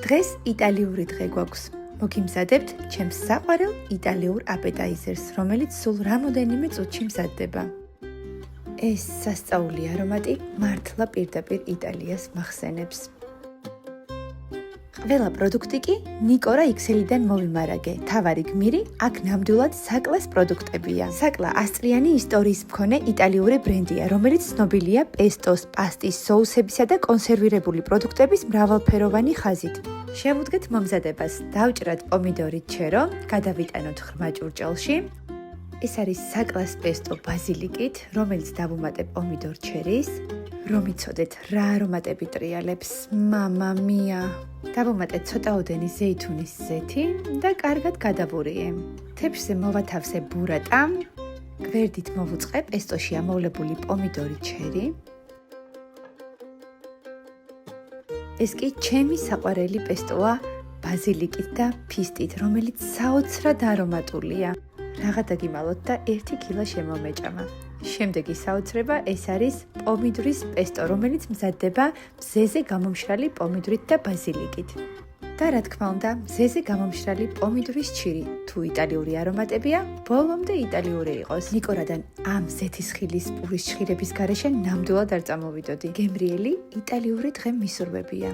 დღეს იტალიური დღე გვაქვს. მოგიმზადებთ ჩემს საყვარელ იტალიურ აპეტაიზერს, რომელიც სულ რამოდენიმე წუთში მზადდება. ეს სასწაული არომატი მართლა პირდაპირ იტალიას მახსენებს. ყველა პროდუქტი კი ნიკორა XL-დან მოვიმარაგე. თავარი გმირი აქ ნამდვილად საკლას პროდუქტებია. საკლა 100 წლიანი ისტორიის მქონე იტალიური ბრენდია, რომელიც ცნობილია პესტოს, პასტის, соусებისა და კონსერვირებული პროდუქტების მრავალფეროვანი ხაზით. შევუდგეთ მომზადებას. დავჭრათ პომიდორით ჩერო, გადავიტანოთ ღრმა ჭურჭელში. ეს არის საკლას პესტო ბაზილიკით, რომელიც დავუმატებ პომიდორ ჩერის. რომ იცოდეთ რა არომატები ტრიალებს, მამა მია. დავუმატეთ ცოტაოდენი ზეითუნის ზეთი და კარგად გადავურიე. თეფშზე მოვათავსე ბურატა. გვერდით მოვუწყე პესტოში ამოვლებული პომიდორი ჩერი. ეს კი ჩემი საყვარელი პესტოა ბაზილიკით და ფისტით, რომელიც საოცრად არომატულია. რაღა დაგიმალოთ და 1 კილო შემომეჭამა. შემდეგი საოცრება ეს არის პომიდორის პესტო, რომელიც მზადდება მზეზე გამომშრალი პომიდორით და ბაზილიკით. და რა თქმა უნდა, მზეზე გამომშრალი პომიდორის ჩირი. თუ იტალიური არომატებია, ბოლომდე იტალიური იყოს. ნიკორადან ამ ზეთისხილის პურის ჩხირების გარეშე ნამდვილად არ წამოვიდოდი. გემრიელი იტალიური დღე მისურვებია.